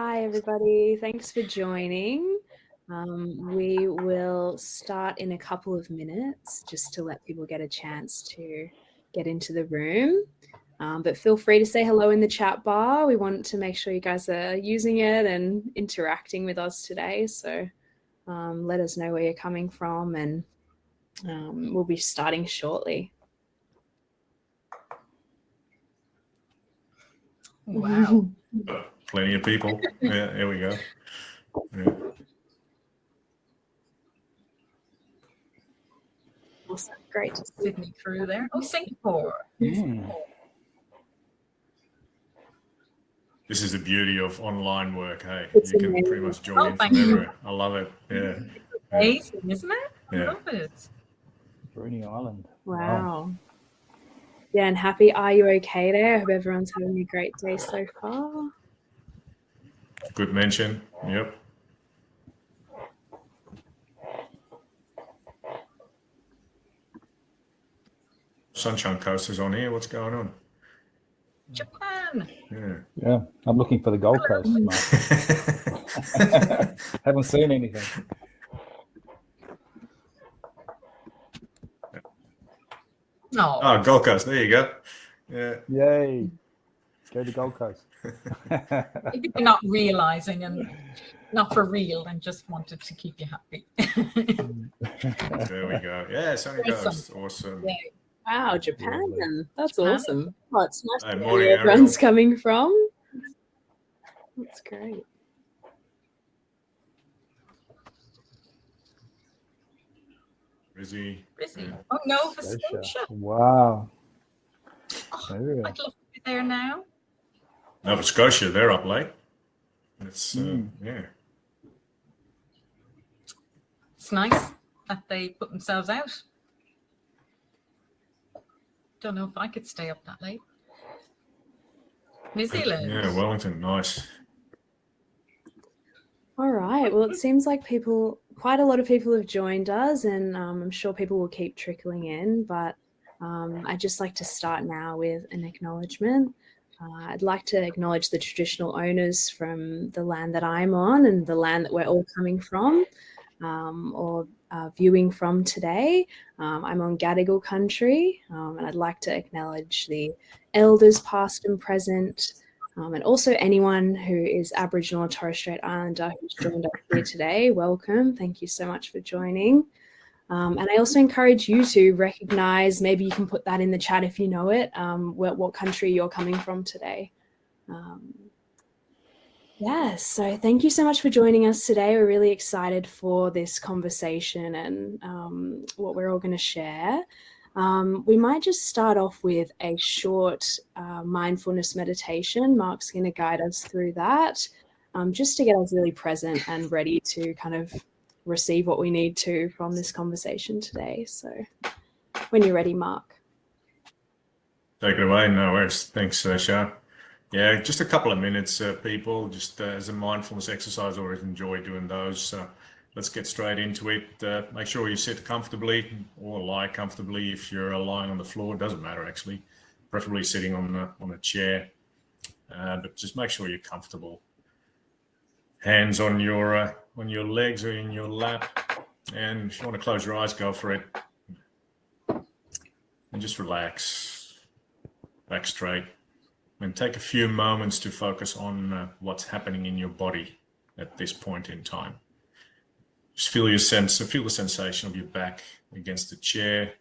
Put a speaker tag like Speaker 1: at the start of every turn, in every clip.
Speaker 1: Hi, everybody. Thanks for joining. We will start in a couple of minutes just to let people get a chance to get into the room. But feel free to say hello in the chat bar. We want to make sure you guys are using it and interacting with us today. So let us know where you're coming from, and we'll be starting shortly.
Speaker 2: Wow.
Speaker 3: Plenty of people. Yeah, here we go. Yeah.
Speaker 1: Awesome. Great to see
Speaker 2: Sydney through there. Oh, Singapore.
Speaker 3: This is the beauty of online work, hey?
Speaker 1: It's
Speaker 3: You can
Speaker 1: amazing.
Speaker 3: pretty much join in
Speaker 2: thank
Speaker 3: from
Speaker 2: you.
Speaker 3: everywhere. I love it. Yeah.
Speaker 2: Amazing, isn't it?
Speaker 3: Yeah.
Speaker 2: I love it.
Speaker 4: Bruin Island.
Speaker 1: Wow. Yeah, and happy Are You Okay there? I hope everyone's having a great day so far.
Speaker 3: Good mention. Yep. Sunshine Coast is on here. What's going on?
Speaker 2: Japan.
Speaker 4: Yeah, I'm looking for the Gold Coast, Marc. Haven't seen anything.
Speaker 2: No.
Speaker 3: Oh, Gold Coast. There you go. Yeah.
Speaker 4: Yay. Go to Gold Coast.
Speaker 2: Maybe you're not realizing and not for real and just wanted to keep you happy.
Speaker 3: There we go. Yeah, Sunny Coast. Awesome.
Speaker 2: Yeah.
Speaker 1: Wow, Japan. That's
Speaker 2: Japan.
Speaker 1: awesome. Oh, it's nice
Speaker 3: Hey,
Speaker 1: to know
Speaker 3: morning,
Speaker 1: where everyone's
Speaker 3: Ariel.
Speaker 1: coming from. That's great.
Speaker 3: Rizzy.
Speaker 2: Busy. Oh, Nova
Speaker 4: Scotia.
Speaker 2: Scotia.
Speaker 4: Wow.
Speaker 2: Oh,
Speaker 4: There
Speaker 2: I'd love to be there now.
Speaker 3: Nova Scotia, they're up late. It's, yeah.
Speaker 2: It's nice that they put themselves out. Don't know if I could stay up that late. New Zealand.
Speaker 3: Yeah, Wellington, nice.
Speaker 1: All right. Well, it seems like quite a lot of people have joined us, and I'm sure people will keep trickling in. But I'd just like to start now with an acknowledgement. I'd like to acknowledge the traditional owners from the land that I'm on and the land that we're all coming from or viewing from today. I'm on Gadigal country, and I'd like to acknowledge the elders past and present, and also anyone who is Aboriginal or Torres Strait Islander who's joined us here today. Welcome. Thank you so much for joining. And I also encourage you to recognise, maybe you can put that in the chat if you know it, what country you're coming from today. Yes, so thank you so much for joining us today. We're really excited for this conversation and what we're all going to share. We might just start off with a short mindfulness meditation. Marc's going to guide us through that, just to get us really present and ready to kind of receive what we need to from this conversation today. So when you're ready, Marc.
Speaker 3: Take it away. No worries. Thanks, Shah. Yeah, just a couple of minutes, people, just as a mindfulness exercise. I always enjoy doing those. So let's get straight into it. Make sure you sit comfortably or lie comfortably. If you're lying on the floor, it doesn't matter actually, preferably sitting on a chair, but just make sure you're comfortable. Hands on your legs or in your lap, and if you want to close your eyes, go for it, and just relax, back straight. And take a few moments to focus on what's happening in your body at this point in time. Just feel the sensation of your back against the chair,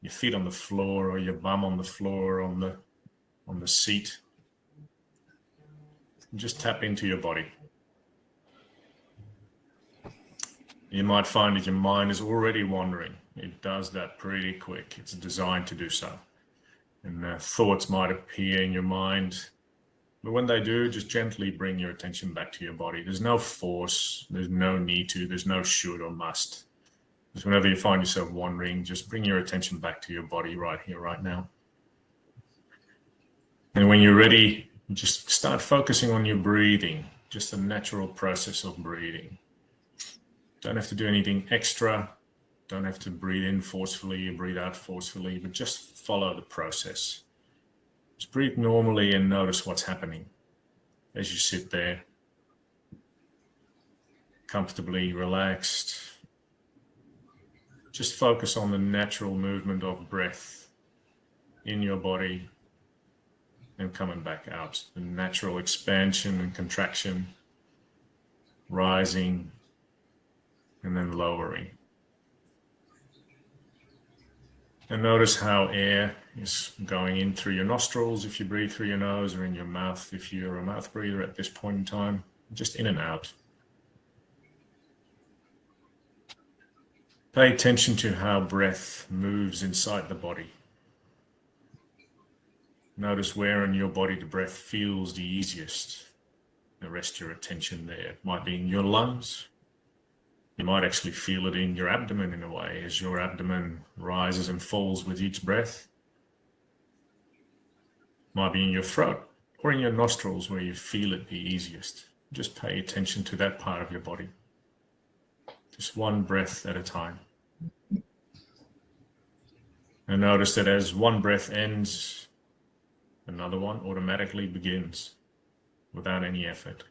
Speaker 3: your feet on the floor, or your bum on the floor, on the seat. And just tap into your body. You might find that your mind is already wandering. It does that pretty quick. It's designed to do so. And thoughts might appear in your mind. But when they do, just gently bring your attention back to your body. There's no force. There's no need to. There's no should or must. Just whenever you find yourself wandering, just bring your attention back to your body right here, right now. And when you're ready, just start focusing on your breathing. Just a natural process of breathing. Don't have to do anything extra. Don't have to breathe in forcefully or breathe out forcefully, but just follow the process. Just breathe normally and notice what's happening as you sit there. comfortably relaxed. Just focus on the natural movement of breath in your body and coming back out. The natural expansion and contraction, rising and then lowering. And notice how air is going in through your nostrils if you breathe through your nose, or in your mouth if you're a mouth breather at this point in time, just in and out. Pay attention to how breath moves inside the body. Notice where in your body the breath feels the easiest. And rest your attention there. It might be in your lungs. You might actually feel it in your abdomen in a way, as your abdomen rises and falls with each breath. Might be in your throat or in your nostrils where you feel it the easiest. Just pay attention to that part of your body. Just one breath at a time. And notice that as one breath ends, another one automatically begins without any effort.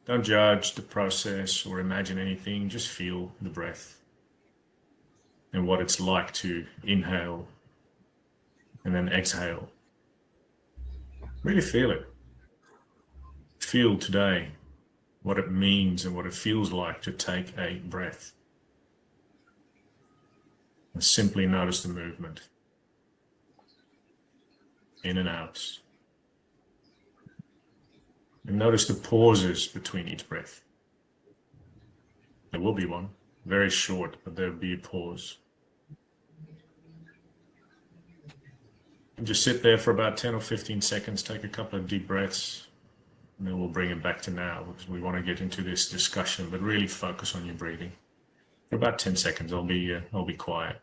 Speaker 3: Don't judge the process or imagine anything, just feel the breath and what it's like to inhale and then exhale. Really feel it. Feel today what it means and what it feels like to take a breath. And simply notice the movement in and out. And notice the pauses between each breath. There will be one, very short, but there'll be a pause. And just sit there for about 10 or 15 seconds, take a couple of deep breaths, and then we'll bring it back to now because we want to get into this discussion, but really focus on your breathing. For about 10 seconds, I'll be quiet.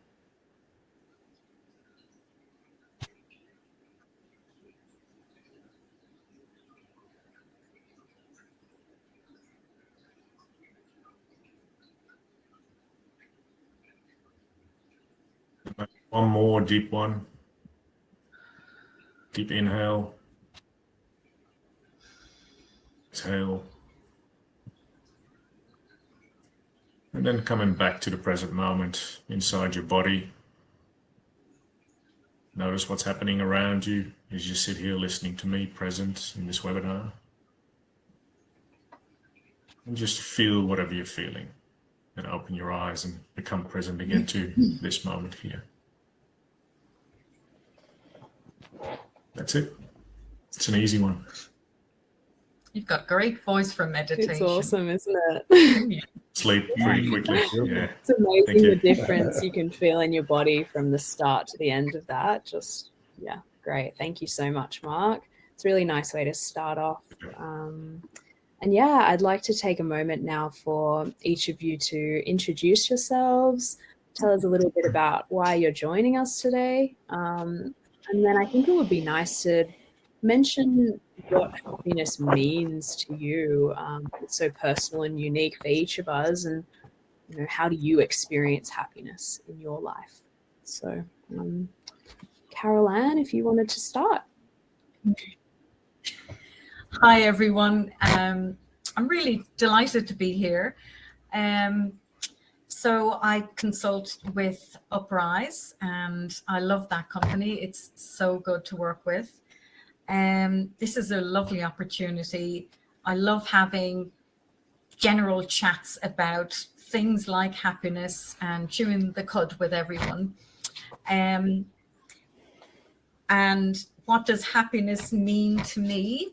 Speaker 3: One more deep one. Deep inhale. Exhale. And then coming back to the present moment inside your body. Notice what's happening around you as you sit here listening to me present in this webinar. And just feel whatever you're feeling and open your eyes and become present again to this moment here. That's it. It's an easy one.
Speaker 2: You've got great voice for meditation.
Speaker 1: It's awesome, isn't it?
Speaker 3: Sleep pretty quickly. Yeah.
Speaker 1: It's amazing the difference you can feel in your body from the start to the end of that. Just, yeah, great. Thank you so much, Marc. It's a really nice way to start off. And yeah, I'd like to take a moment now for each of you to introduce yourselves, tell us a little bit about why you're joining us today. And then I think it would be nice to mention what happiness means to you. It's so personal and unique for each of us. And, you know, how do you experience happiness in your life? So, Carol Ann, if you wanted to start.
Speaker 2: Hi, everyone. I'm really delighted to be here. So I consult with Uprise, and I love that company. It's so good to work with. This is a lovely opportunity. I love having general chats about things like happiness and chewing the cud with everyone. And what does happiness mean to me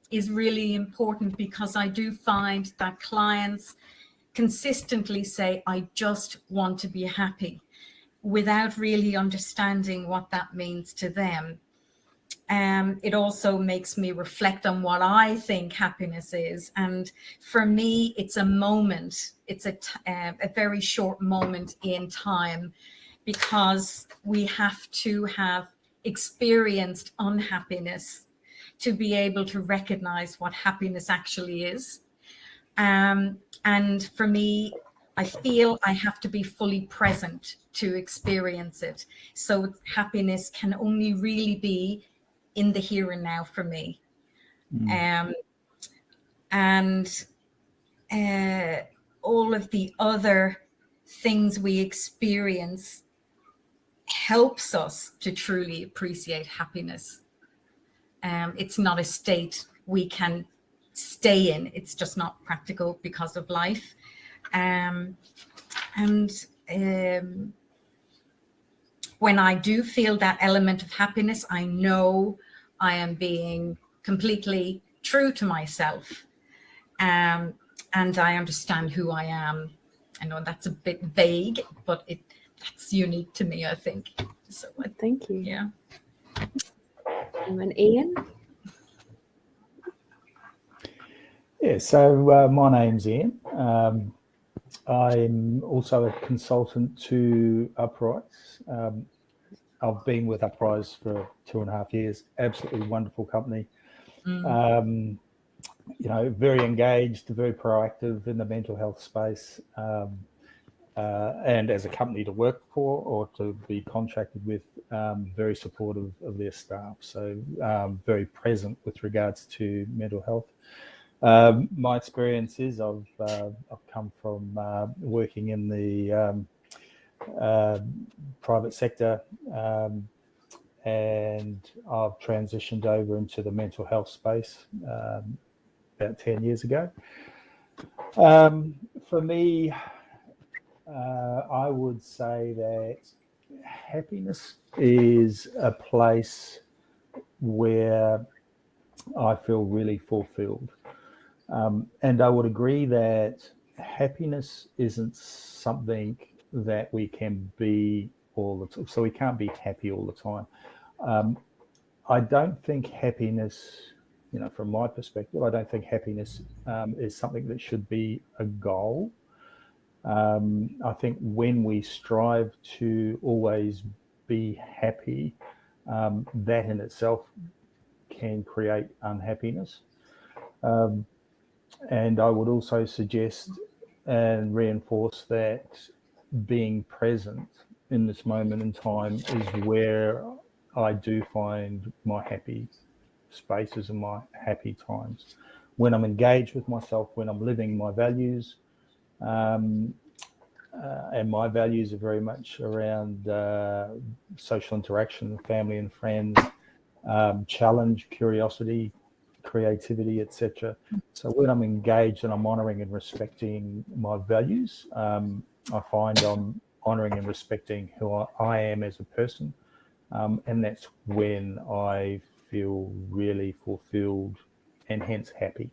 Speaker 2: is really important, because I do find that clients consistently say, I just want to be happy, without really understanding what that means to them. It also makes me reflect on what I think happiness is. And for me, it's a moment. It's a very short moment in time, because we have to have experienced unhappiness to be able to recognize what happiness actually is. And for me, I feel I have to be fully present to experience it. So happiness can only really be in the here and now for me. And all of the other things we experience helps us to truly appreciate happiness. It's not a state we can stay in. It's just not practical because of life. When I do feel that element of happiness, I know I am being completely true to myself. And I understand who I am. I know that's a bit vague, but that's unique to me, I think. So
Speaker 1: thank you.
Speaker 2: Yeah.
Speaker 1: And Ian?
Speaker 4: Yeah, so my name's Ian. I'm also a consultant to Uprise. I've been with Uprise for 2.5 years. Absolutely wonderful company. Very engaged, very proactive in the mental health space, and as a company to work for or to be contracted with, very supportive of their staff. So very present with regards to mental health. My experience is I've come from working in the private sector, and I've transitioned over into the mental health space about 10 years ago. For me, I would say that happiness is a place where I feel really fulfilled. And I would agree that happiness isn't something that we can be all the time. So we can't be happy all the time. I don't think happiness, from my perspective, I don't think happiness is something that should be a goal. I think when we strive to always be happy, that in itself can create unhappiness. And I would also suggest and reinforce that being present in this moment in time is where I do find my happy spaces and my happy times. When I'm engaged with myself, when I'm living my values, and my values are very much around social interaction, family and friends, challenge, curiosity, creativity, etc. So when I'm engaged and I'm honouring and respecting my values, I find I'm honouring and respecting who I am as a person, and that's when I feel really fulfilled and hence happy.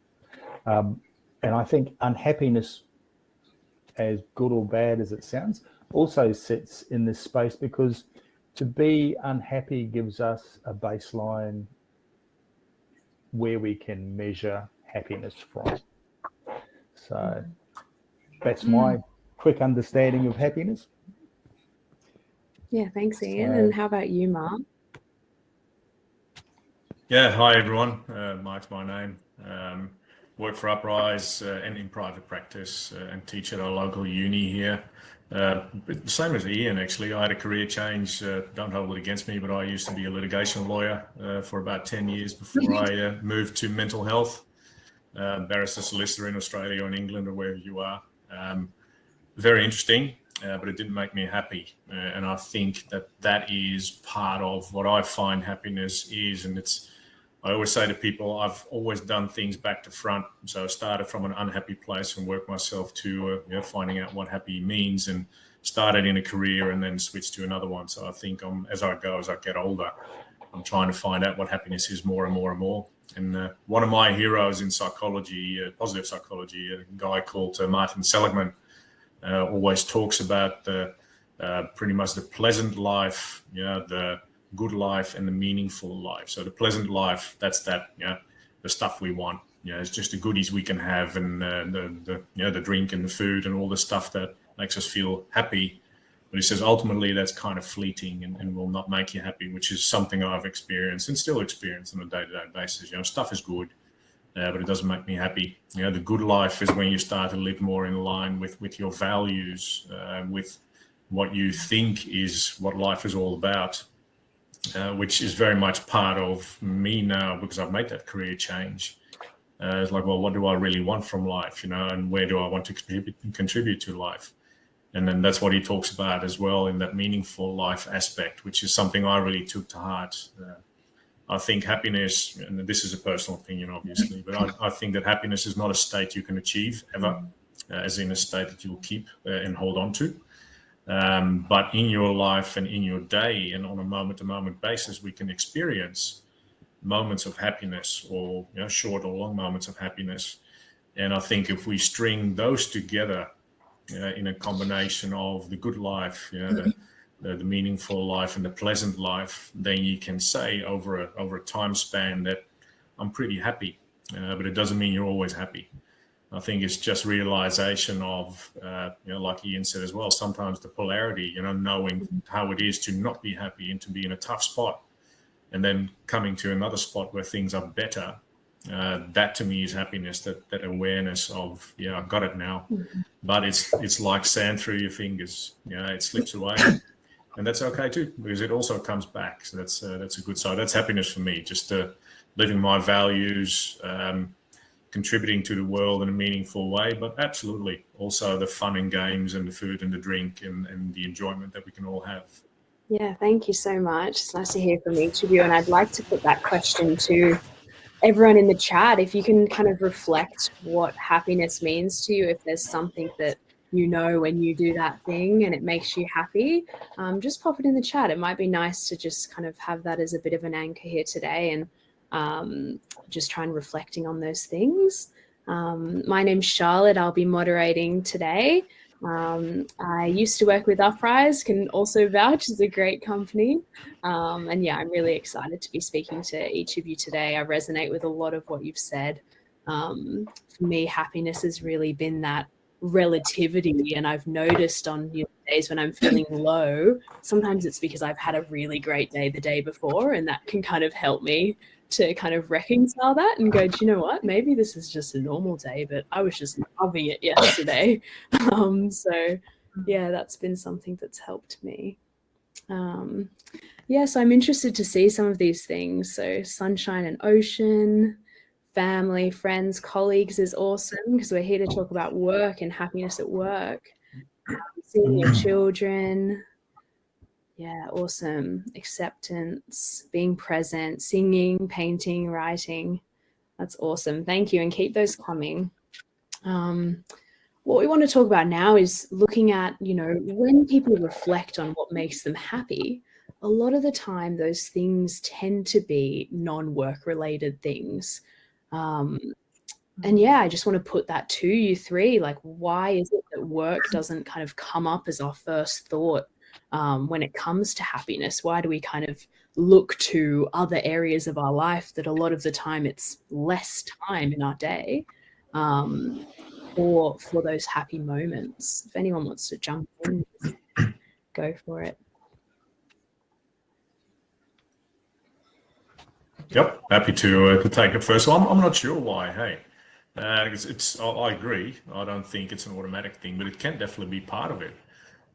Speaker 4: And I think unhappiness, as good or bad as it sounds, also sits in this space because to be unhappy gives us a baseline where we can measure happiness from. So that's my quick understanding of happiness.
Speaker 1: Yeah, thanks, Ian. And how about you, Marc?
Speaker 3: Yeah, hi everyone. Marc's my name. Work for Uprise and in private practice and teach at a local uni here. Same as Ian, actually. I had a career change. Don't hold it against me, but I used to be a litigation lawyer for about 10 years before I moved to mental health. Barrister solicitor in Australia or in England or wherever you are. Very interesting, but it didn't make me happy. And I think that is part of what I find happiness is. And I always say to people, I've always done things back to front. So I started from an unhappy place and worked myself to finding out what happy means, and started in a career and then switched to another one. So I think as I get older, I'm trying to find out what happiness is more and more and more. And one of my heroes in psychology, positive psychology, a guy called Martin Seligman, always talks about pretty much the pleasant life, the good life and the meaningful life. So the pleasant life, that's the stuff we want. It's just the goodies we can have, and the drink and the food and all the stuff that makes us feel happy. But he says ultimately that's kind of fleeting and will not make you happy, which is something I've experienced and still experience on a day-to-day basis. Stuff is good, but it doesn't make me happy. The good life is when you start to live more in line with your values, with what you think is what life is all about. which is very much part of me now because I've made that career change. It's like, well, what do I really want from life, and where do I want to contribute to life? And then that's what he talks about as well in that meaningful life aspect, which is something I really took to heart. I think happiness, and this is a personal opinion, obviously, but I think that happiness is not a state you can achieve ever, as in a state that you'll keep and hold on to. But in your life and in your day and on a moment-to-moment basis, we can experience moments of happiness, or short or long moments of happiness. And I think if we string those together in a combination of the good life, the meaningful life and the pleasant life, then you can say over a time span that I'm pretty happy. But it doesn't mean you're always happy. I think it's just realization of, like Ian said as well, sometimes the polarity, knowing how it is to not be happy and to be in a tough spot, and then coming to another spot where things are better. That to me is happiness, that awareness of, I've got it now. But it's like sand through your fingers, it slips away. And that's okay too, because it also comes back. So that's a good side. That's happiness for me, just living my values, contributing to the world in a meaningful way, but absolutely also the fun and games and the food and the drink and the enjoyment that we can all have.
Speaker 1: Yeah, thank you so much. It's nice to hear from each of you. And I'd like to put that question to everyone in the chat. If you can kind of reflect what happiness means to you, if there's something that when you do that thing and it makes you happy, just pop it in the chat. It might be nice to just kind of have that as a bit of an anchor here today, and just try and reflecting on those things. My name's Charlotte. I'll be moderating today. I used to work with Uprise, can also vouch, it's a great company. And I'm really excited to be speaking to each of you today. I resonate with a lot of what you've said. For me, happiness has really been that relativity, and I've noticed on days when I'm feeling low, sometimes it's because I've had a really great day the day before, and that can kind of help me to kind of reconcile that and go, do you know what, maybe this is just a normal day, but I was just loving it yesterday. So that's been something that's helped me. So I'm interested to see some of these things. So sunshine and ocean, family, friends, colleagues is awesome, because we're here to talk about work and happiness at work. Seeing your children, awesome. Acceptance, being present, singing, painting, writing. That's awesome. Thank you, and keep those coming. What we want to talk about now is looking at, when people reflect on what makes them happy, a lot of the time those things tend to be non-work related things. I just want to put that to you three, like, why is it that work doesn't kind of come up as our first thought when it comes to happiness? Why do we kind of look to other areas of our life that a lot of the time it's less time in our day for those happy moments? If anyone wants to jump in, go for it.
Speaker 3: Yep, happy to take it first. I'm not sure why. Hey, I agree. I don't think it's an automatic thing, but it can definitely be part of it.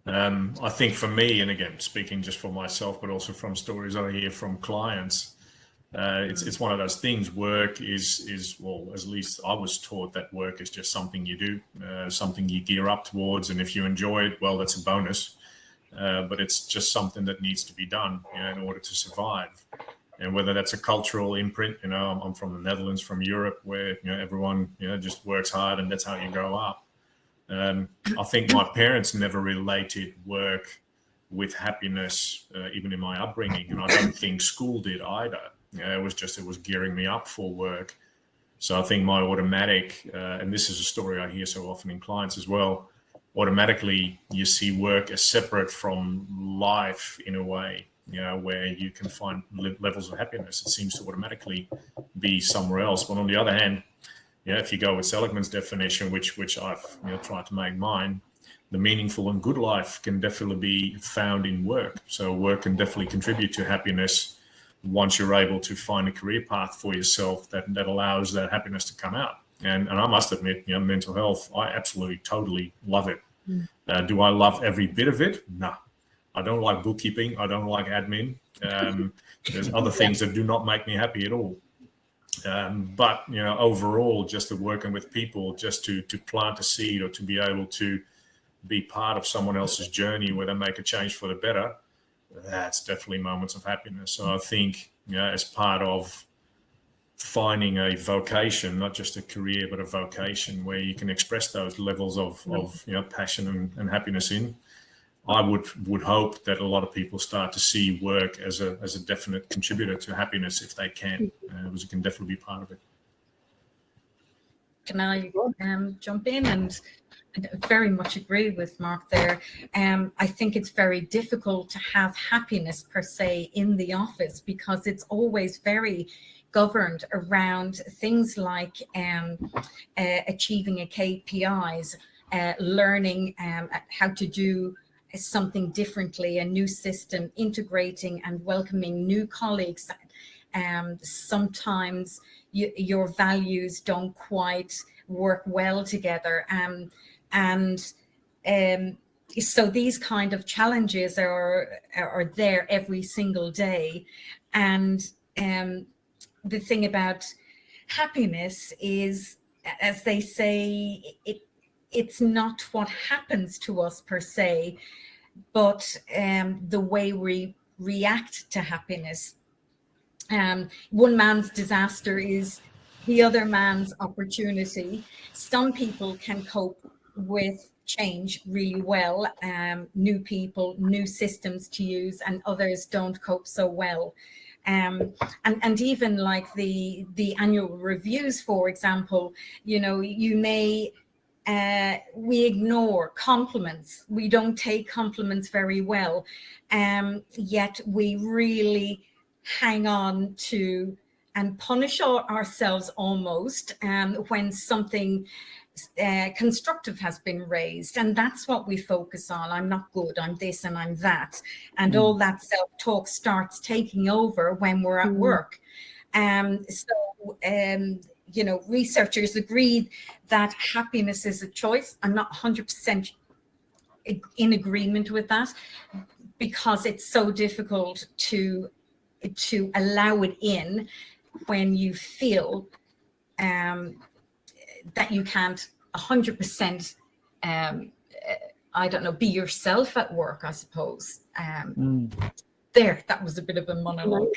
Speaker 3: I think for me, and again, speaking just for myself, but also from stories I hear from clients, it's one of those things. Work is well, at least I was taught that work is just something you do, something you gear up towards, and if you enjoy it, well, that's a bonus. But it's just something that needs to be done in order to survive. And whether that's a cultural imprint, I'm from the Netherlands, from Europe, where everyone just works hard and that's how you grow up. I think my parents never related work with happiness, even in my upbringing, and I don't think school did either. It was gearing me up for work. So I think my automatic, and this is a story I hear so often in clients as well, automatically you see work as separate from life in a way. Where you can find levels of happiness. It seems to automatically be somewhere else. But on the other hand, if you go with Seligman's definition, which I've tried to make mine, the meaningful and good life can definitely be found in work. So work can definitely contribute to happiness once you're able to find a career path for yourself that allows that happiness to come out. And I must admit, mental health, I absolutely, totally love it. Do I love every bit of it? No. I don't like bookkeeping. I don't like admin. There's other things that do not make me happy at all. But overall, just working with people, just to plant a seed or to be able to be part of someone else's journey where they make a change for the better, that's definitely moments of happiness. So I think, as part of finding a vocation, not just a career, but a vocation where you can express those levels of passion and happiness in, I would hope that a lot of people start to see work as a definite contributor to happiness if they can, because it can definitely be part of it.
Speaker 2: Can I jump in? And I very much agree with Marc there. I think it's very difficult to have happiness per se in the office because it's always very governed around things like achieving a KPIs, learning how to do something differently, a new system, integrating and welcoming new colleagues. Sometimes your values don't quite work well together. So these kind of challenges are there every single day. And the thing about happiness is, as they say, it's not what happens to us per se, but the way we react to happiness. One man's disaster is the other man's opportunity. Some people can cope with change really well, new people, new systems to use, and others don't cope so well. And even like the annual reviews, for example, you may we ignore compliments. We don't take compliments very well, yet we really hang on to and punish ourselves almost when something constructive has been raised. And that's what we focus on. I'm not good, I'm this and I'm that. And all that self-talk starts taking over when we're at work. Researchers agreed that happiness is a choice. I'm not 100% in agreement with that because it's so difficult to allow it in when you feel that you can't 100% be yourself at work, I suppose. That was a bit of a monologue.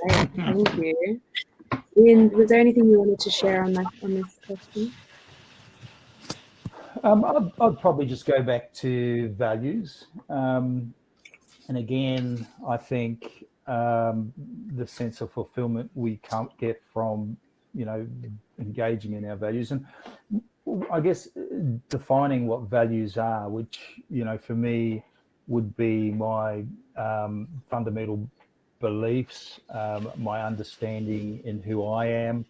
Speaker 1: Thank you. Ian, was there anything you wanted to share on this question?
Speaker 4: I'd probably just go back to values. And again, I think the sense of fulfillment we can't get from, engaging in our values. And I guess defining what values are, which, for me would be my fundamental beliefs, my understanding in who I am,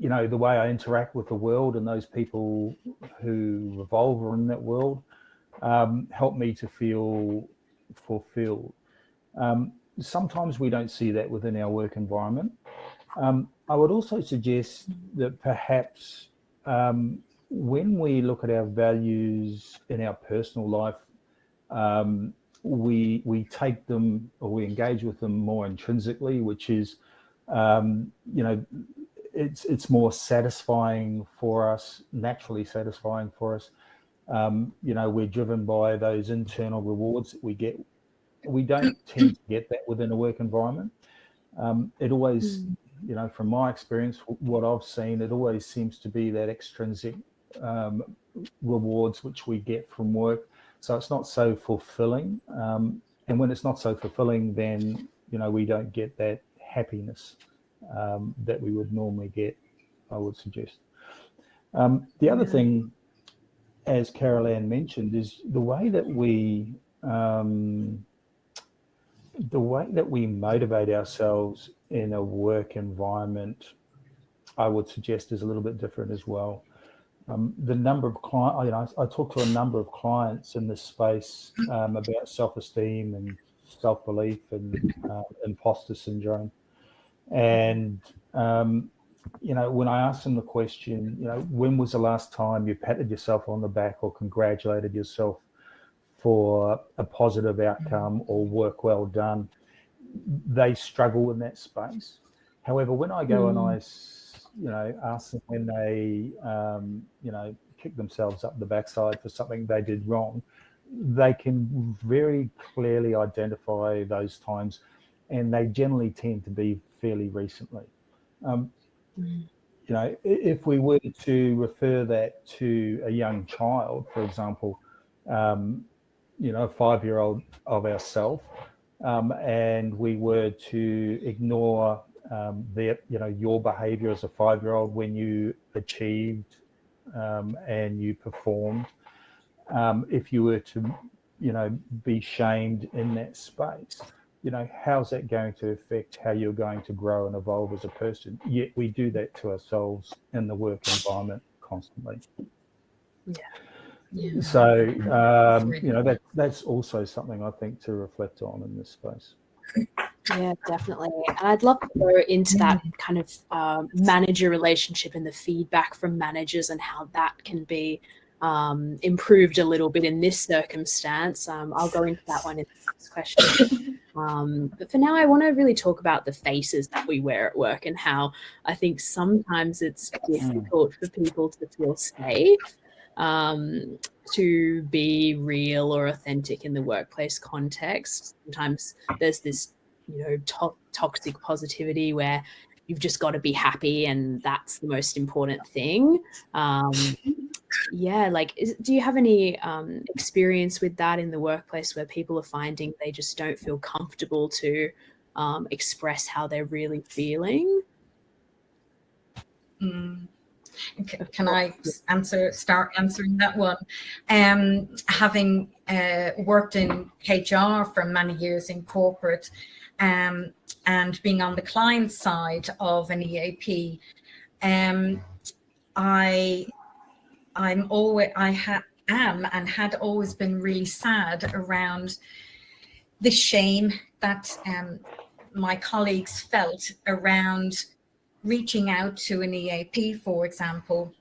Speaker 4: the way I interact with the world and those people who revolve around that world, help me to feel fulfilled. Sometimes we don't see that within our work environment. I would also suggest that perhaps when we look at our values in our personal life, we take them or we engage with them more intrinsically, which is, it's more satisfying for us, naturally satisfying for us. We're driven by those internal rewards that we get. We don't tend to get that within a work environment. It always, from my experience, what I've seen, it always seems to be that extrinsic rewards which we get from work. So it's not so fulfilling. And when it's not so fulfilling, then, we don't get that happiness that we would normally get, I would suggest. The other thing, as Carol Ann mentioned, is the way that we motivate ourselves in a work environment, I would suggest, is a little bit different as well. The number of clients, I talk to a number of clients in this space about self-esteem and self-belief and imposter syndrome. And, when I ask them the question, when was the last time you patted yourself on the back or congratulated yourself for a positive outcome or work well done, they struggle in that space. However, when I go and I, ask them when they, kick themselves up the backside for something they did wrong, they can very clearly identify those times, and they generally tend to be fairly recently. If we were to refer that to a young child, for example, a 5-year-old of ourselves, and we were to ignore your behaviour as a 5-year-old when you achieved and you performed, if you were to, be shamed in that space, how's that going to affect how you're going to grow and evolve as a person? Yet we do that to ourselves in the work environment constantly.
Speaker 2: Yeah.
Speaker 4: So, that's also something I think to reflect on in this space.
Speaker 1: Yeah, definitely. And I'd love to go into that kind of manager relationship and the feedback from managers and how that can be improved a little bit in this circumstance. I'll go into that one in the next question. But for now, I want to really talk about the faces that we wear at work and how I think sometimes it's difficult for people to feel safe to be real or authentic in the workplace context. Sometimes there's this, toxic positivity where you've just got to be happy and that's the most important thing. Do you have any experience with that in the workplace where people are finding they just don't feel comfortable to express how they're really feeling?
Speaker 2: Can I start answering that one? Having worked in HR for many years in corporate, and being on the client side of an EAP, am and had always been really sad around the shame that my colleagues felt around reaching out to an EAP, for example,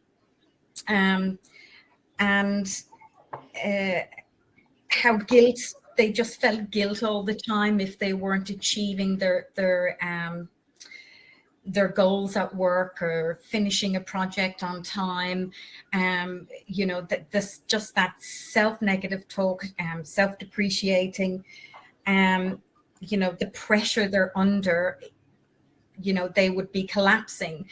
Speaker 2: and how they just felt guilt all the time if they weren't achieving their goals at work or finishing a project on time. That self-negative talk, self-depreciating, the pressure they're under, they would be collapsing,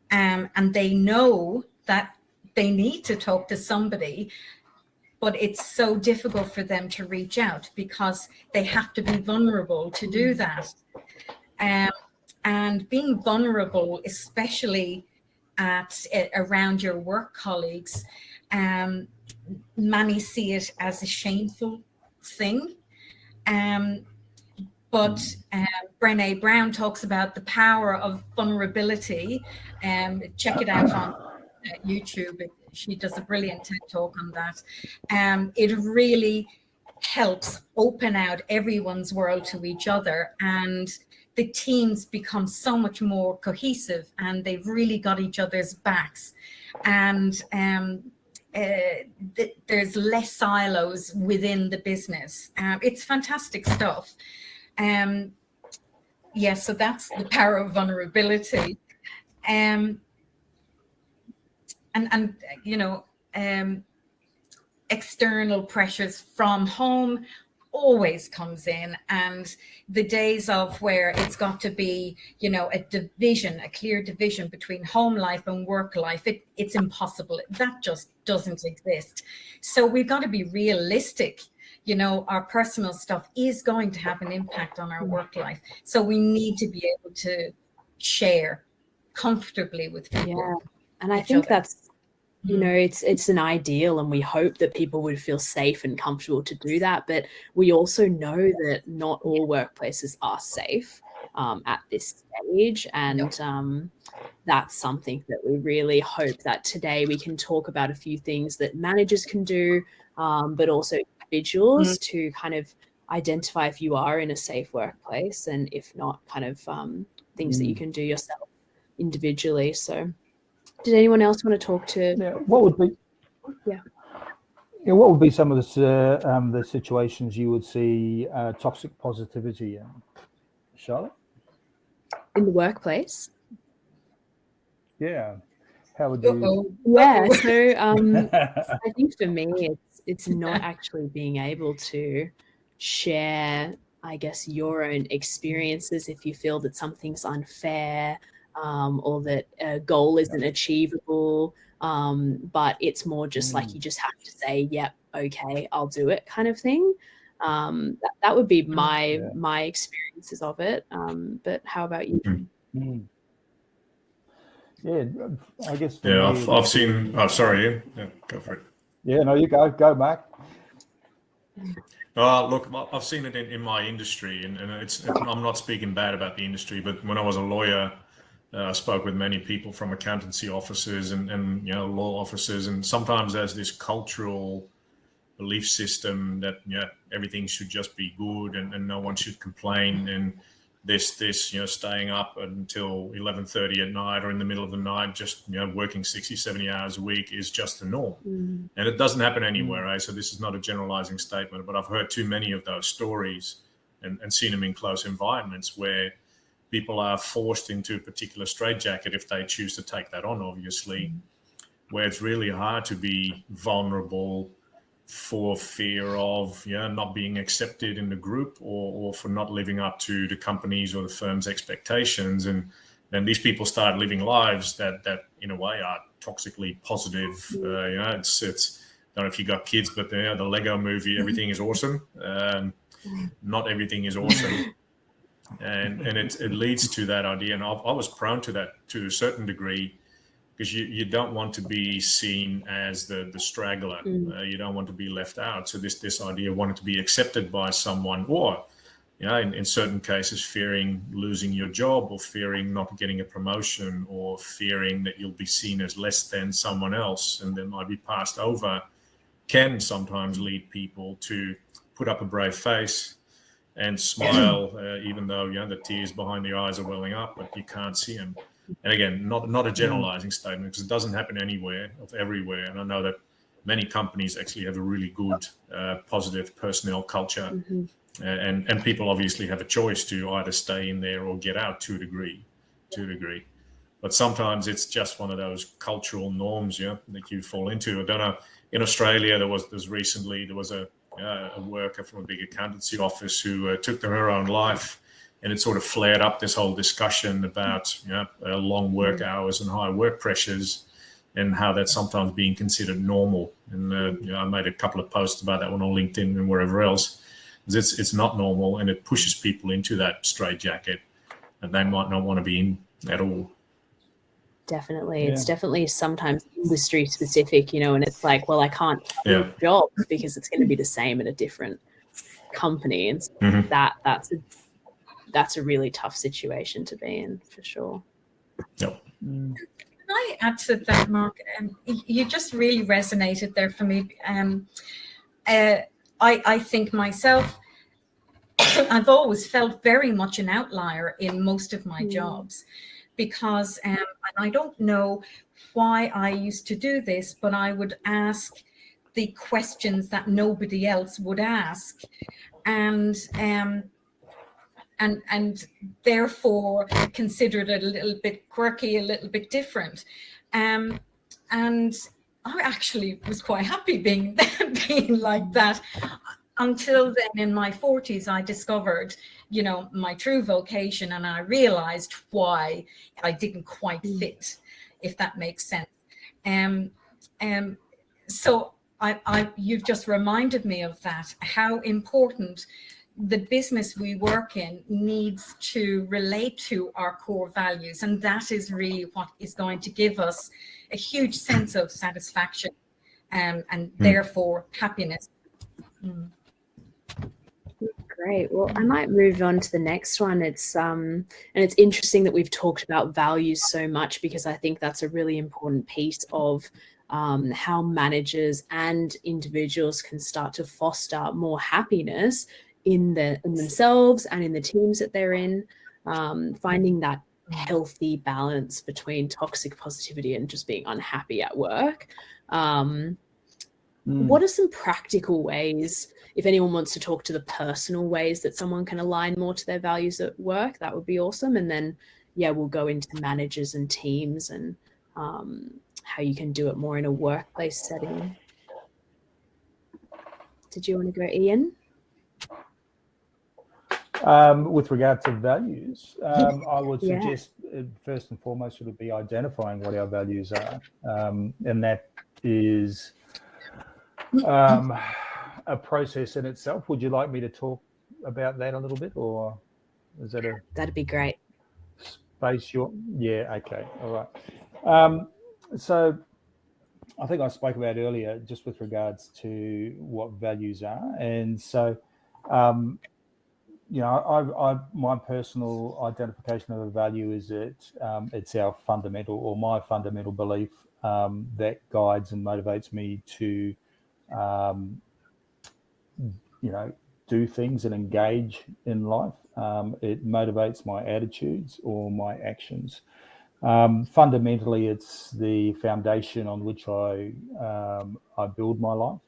Speaker 2: and they know that they need to talk to somebody, but it's so difficult for them to reach out because they have to be vulnerable to do that. And being vulnerable, especially around your work colleagues, many see it as a shameful thing. But Brené Brown talks about the power of vulnerability. Check it out on YouTube. She does a brilliant TED talk on that. It really helps open out everyone's world to each other, and the teams become so much more cohesive, and they've really got each other's backs, and there's less silos within the business. It's fantastic stuff. So that's the power of vulnerability. External pressures from home always comes in, and the days of where it's got to be, a clear division between home life and work life, it's impossible. That just doesn't exist. So we've got to be realistic. Our personal stuff is going to have an impact on our work life. So we need to be able to share comfortably with people.
Speaker 1: Yeah. And I think that's, it's an ideal, and we hope that people would feel safe and comfortable to do that. But we also know that not all workplaces are safe at this stage. And that's something that we really hope that today we can talk about a few things that managers can do, but also individuals to kind of identify if you are in a safe workplace, and if not, kind of things that you can do yourself individually. So did anyone else want to talk to?
Speaker 4: Yeah, what would be?
Speaker 1: Yeah.
Speaker 4: Yeah, what would be some of the situations you would see toxic positivity in, Charlotte?
Speaker 1: In the workplace?
Speaker 4: Yeah. How would you?
Speaker 1: Yeah. So I think for me, it's not actually being able to share, I guess, your own experiences if you feel that something's unfair, or that a goal isn't achievable. But it's more just like you just have to say, yep, okay, I'll do it kind of thing. That would be my experiences of it. But how about you?
Speaker 4: Mm. Yeah, I guess for
Speaker 3: Yeah,
Speaker 4: me,
Speaker 3: I've seen. Oh, sorry, Ian. Yeah, go for it.
Speaker 4: Yeah, no, you go, Marc.
Speaker 3: Look, I've seen it in my industry, and I'm not speaking bad about the industry, but when I was a lawyer, I spoke with many people from accountancy offices and law offices, and sometimes there's this cultural belief system that everything should just be good and no one should complain, and this staying up until 11:30 at night or in the middle of the night just working 60-70 hours a week is just the norm. And it doesn't happen anywhere, right? So this is not a generalizing statement, but I've heard too many of those stories and seen them in close environments where people are forced into a particular straitjacket if they choose to take that on, obviously, where it's really hard to be vulnerable for fear of not being accepted in the group or for not living up to the company's or the firm's expectations. And then these people start living lives that in a way are toxically positive. It's I don't know if you got kids, but the Lego movie, everything is awesome. Not everything is awesome. And it leads to that idea. And I was prone to that to a certain degree, because you don't want to be seen as the straggler. You don't want to be left out. So this idea of wanting to be accepted by someone, or in certain cases fearing losing your job, or fearing not getting a promotion, or fearing that you'll be seen as less than someone else and then might be passed over, can sometimes lead people to put up a brave face and smile, even though the tears behind the eyes are welling up, but you can't see them. And again, not a generalizing statement, because it doesn't happen anywhere or everywhere. And I know that many companies actually have a really good, positive personnel culture, and people obviously have a choice to either stay in there or get out to a degree. But sometimes it's just one of those cultural norms, that you fall into. I don't know. In Australia, there was a worker from a big accountancy office who took to her own life, and it sort of flared up this whole discussion about long work hours and high work pressures, and how that's sometimes being considered normal. And I made a couple of posts about that one on LinkedIn and wherever else. It's not normal, and it pushes people into that straitjacket that they might not want to be in at all.
Speaker 1: Definitely. It's definitely sometimes industry specific, and it's like, well, I can't do jobs because it's going to be the same at a different company. And so that's a really tough situation to be in, for sure.
Speaker 3: Yep.
Speaker 2: Can I add to that, Marc? You just really resonated there for me. I think myself, I've always felt very much an outlier in most of my jobs, because, and I don't know why I used to do this, but I would ask the questions that nobody else would ask, and therefore considered it a little bit quirky, a little bit different. And I actually was quite happy being like that, until then in my 40s, I discovered, my true vocation, and I realized why I didn't quite fit, if that makes sense. So you've just reminded me of that, how important the business we work in needs to relate to our core values. And that is really what is going to give us a huge sense of satisfaction, and therefore happiness.
Speaker 1: Great. Well, I might move on to the next one. It's and it's interesting that we've talked about values so much, because I think that's a really important piece of how managers and individuals can start to foster more happiness in themselves and in the teams that they're in, finding that healthy balance between toxic positivity and just being unhappy at work. what are some practical ways, if anyone wants to talk to the personal ways that someone can align more to their values at work, that would be awesome. And then, yeah, we'll go into managers and teams and how you can do it more in a workplace setting. Did you want to go, Ian?
Speaker 4: With regard to values, I would suggest first and foremost it would be identifying what our values are, and that is a process in itself. Would you like me to talk about that a little bit, or is that
Speaker 1: that'd be great?
Speaker 4: Space okay, all right. So I think I spoke about earlier just with regards to what values are, and so my personal identification of a value is that it's our fundamental, or my fundamental belief that guides and motivates me to, do things and engage in life. It motivates my attitudes or my actions. Fundamentally, it's the foundation on which I build my life.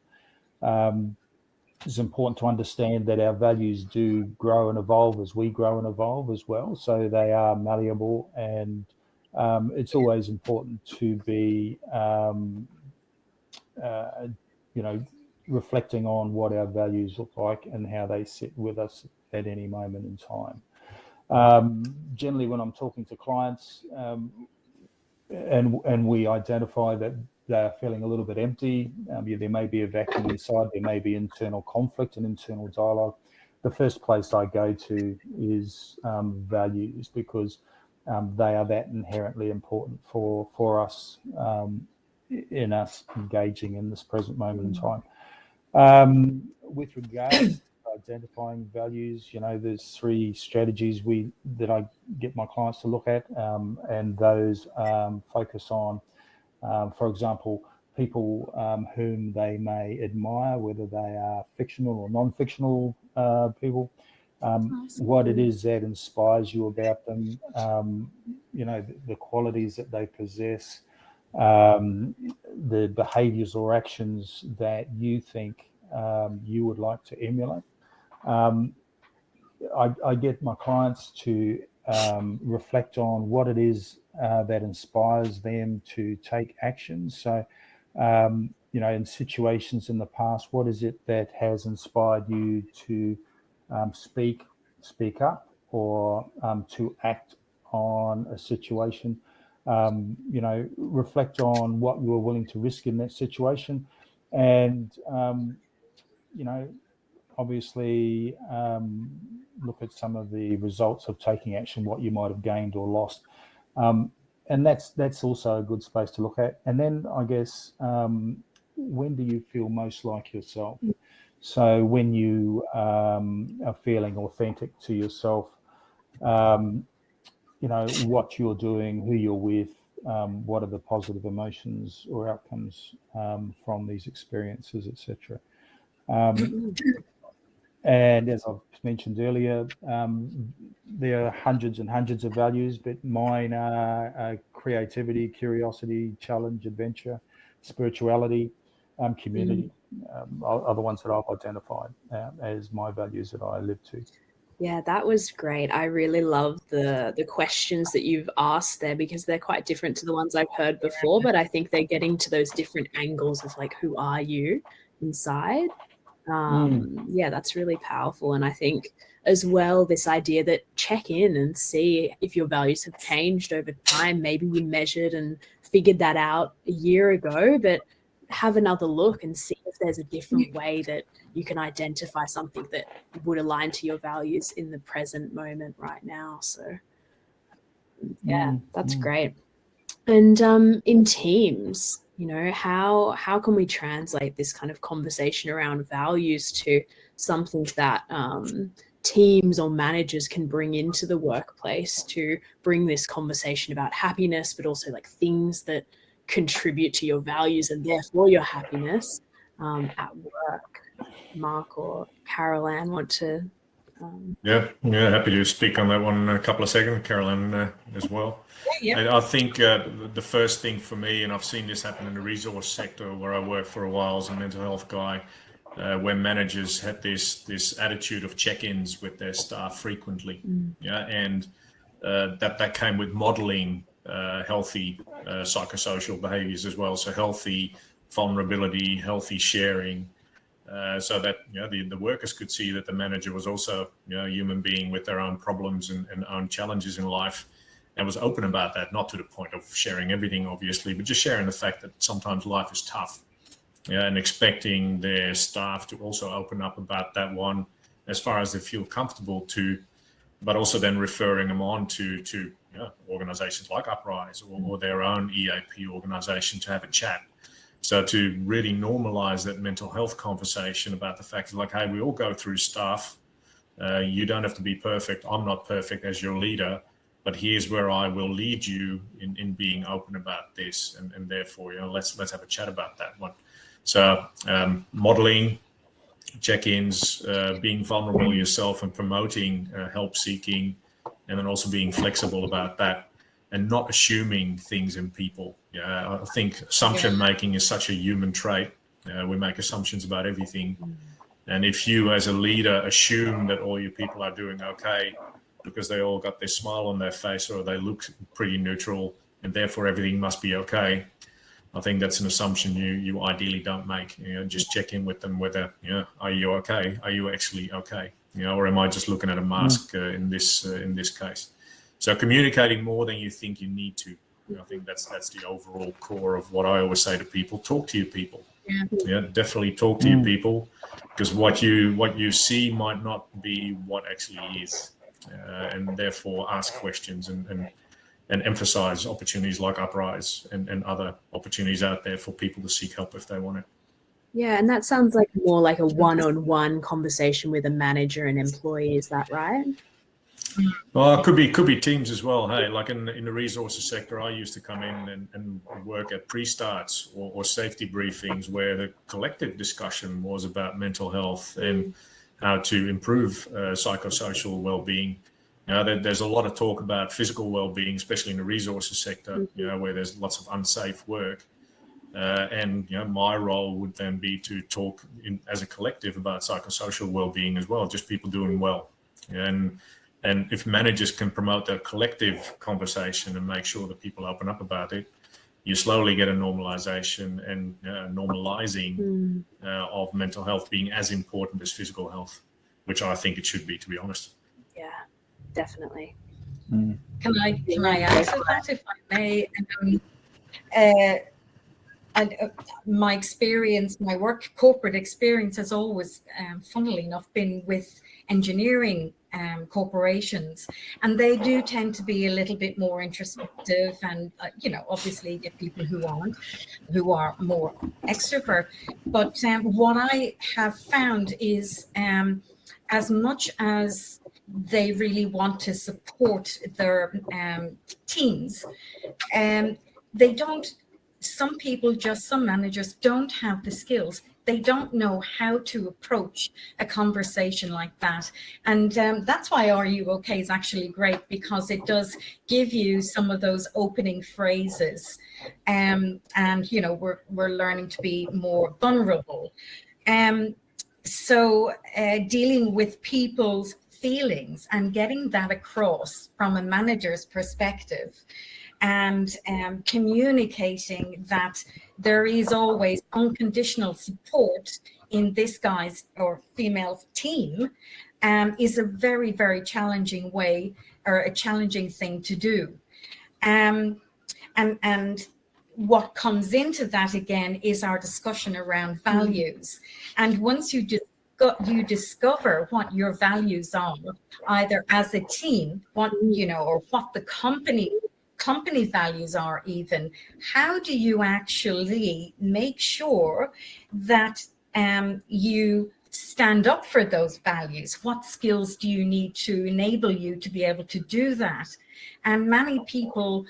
Speaker 4: It's important to understand that our values do grow and evolve as we grow and evolve as well. So they are malleable, and it's always important to be, reflecting on what our values look like and how they sit with us at any moment in time. Generally, when I'm talking to clients, and we identify that they're feeling a little bit empty, there may be a vacuum inside, there may be internal conflict and internal dialogue. The first place I go to is values, because they are that inherently important for us in us engaging in this present moment in time. With regards to identifying values, there's 3 strategies that I get my clients to look at, and those focus on, for example, people whom they may admire, whether they are fictional or non-fictional people, what it is that inspires you about them, the qualities that they possess, the behaviors or actions that you think you would like to emulate. I get my clients to reflect on what it is that inspires them to take action. So, in situations in the past, what is it that has inspired you to speak up, or to act on a situation? Reflect on what you were willing to risk in that situation, and obviously look at some of the results of taking action, what you might have gained or lost, and that's also a good space to look at. And then I guess, when do you feel most like yourself? So when you are feeling authentic to yourself, what you're doing, who you're with, what are the positive emotions or outcomes from these experiences, etc. And as I've mentioned earlier, there are hundreds and hundreds of values, but mine are creativity, curiosity, challenge, adventure, spirituality, community, are the ones that I've identified as my values that I live to.
Speaker 1: Yeah, that was great. I really love the questions that you've asked there, because they're quite different to the ones I've heard before, but I think they're getting to those different angles of like, who are you inside? Yeah, that's really powerful. And I think as well, this idea that check in and see if your values have changed over time. Maybe you measured and figured that out a year ago, but have another look and see if there's a different way that you can identify something that would align to your values in the present moment right now. So yeah, that's great. And in teams, how can we translate this kind of conversation around values to something that teams or managers can bring into the workplace to bring this conversation about happiness, but also like things that contribute to your values and therefore your happiness at work? Marc or Carol Ann want to
Speaker 3: Yeah, happy to speak on that one in a couple of seconds, Carolyn, as well.
Speaker 2: Yeah.
Speaker 3: I think the first thing for me, and I've seen this happen in the resource sector where I worked for a while as a mental health guy, where managers had this attitude of check-ins with their staff frequently, and that came with modeling healthy psychosocial behaviors as well. So healthy vulnerability, healthy sharing. So that the workers could see that the manager was also a human being with their own problems and own challenges in life, and was open about that, not to the point of sharing everything, obviously, but just sharing the fact that sometimes life is tough, and expecting their staff to also open up about that one as far as they feel comfortable to, but also then referring them on to organizations like Uprise or their own EAP organization to have a chat. So to really normalize that mental health conversation about the fact that, like, hey, we all go through stuff. You don't have to be perfect. I'm not perfect as your leader, but here's where I will lead you in being open about this. And therefore, let's have a chat about that one. So modeling, check-ins, being vulnerable yourself and promoting help seeking, and then also being flexible about that. And not assuming things in people. I think assumption making is such a human trait. We make assumptions about everything. And if you as a leader assume that all your people are doing okay because they all got this smile on their face or they look pretty neutral and therefore everything must be okay, I think that's an assumption you ideally don't make. Just check in with them whether, are you okay? Are you actually okay? Or am I just looking at a mask in this case? So communicating more than you think you need to. I think that's the overall core of what I always say to people. Talk to your people. Yeah, definitely talk to your people, because what you see might not be what actually is, and therefore ask questions and emphasize opportunities like Uprise and other opportunities out there for people to seek help if they want it.
Speaker 1: Yeah, and that sounds like more like a one-on-one conversation with a manager and employee. Is that right?
Speaker 3: Well, it could be teams as well. Hey, like in the resources sector, I used to come in and work at pre-starts or safety briefings where the collective discussion was about mental health and how to improve psychosocial well-being. There's a lot of talk about physical well-being, especially in the resources sector, where there's lots of unsafe work. And my role would then be to talk as a collective about psychosocial well-being as well, just people doing well. And if managers can promote that collective conversation and make sure that people open up about it, you slowly get a normalization and normalizing of mental health being as important as physical health, which I think it should be, to be honest.
Speaker 1: Yeah, definitely.
Speaker 2: Can I answer that, if I may? My experience, my corporate experience has always, funnily enough, been with engineering corporations, and they do tend to be a little bit more introspective, and obviously get people who are more extrovert. But what I have found is, as much as they really want to support their teams, they don't. Some managers don't have the skills. They don't know how to approach a conversation like that. And that's why Are You Okay is actually great, because it does give you some of those opening phrases. And, we're learning to be more vulnerable. So dealing with people's feelings and getting that across from a manager's perspective, and communicating that there is always unconditional support in this guy's or female's team is a very, very challenging way, or a challenging thing to do. And what comes into that again is our discussion around values. And once you discover what your values are, either as a team, or what the company values are, even, how do you actually make sure that you stand up for those values? What skills do you need to enable you to be able to do that? And many people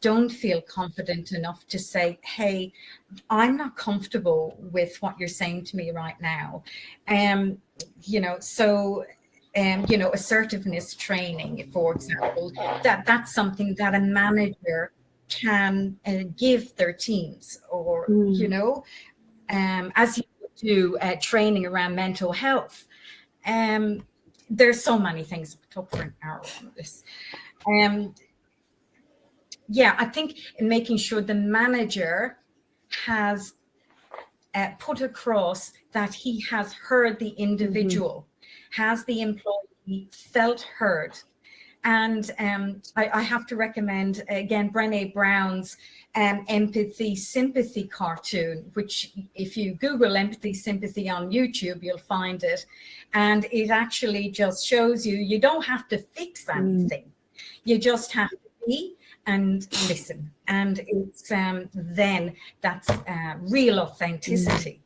Speaker 2: don't feel confident enough to say, hey, I'm not comfortable with what you're saying to me right now. So assertiveness training, for example, that's something that a manager can give their teams, or as you do training around mental health. There's so many things. I talk for an hour on this. I think making sure the manager has put across that he has heard the individual, has the employee felt heard. And I have to recommend, again, Brené Brown's empathy sympathy cartoon, which if you Google empathy sympathy on YouTube, you'll find it. And it actually just shows you don't have to fix anything. You just have to be and listen. And it's then that's real authenticity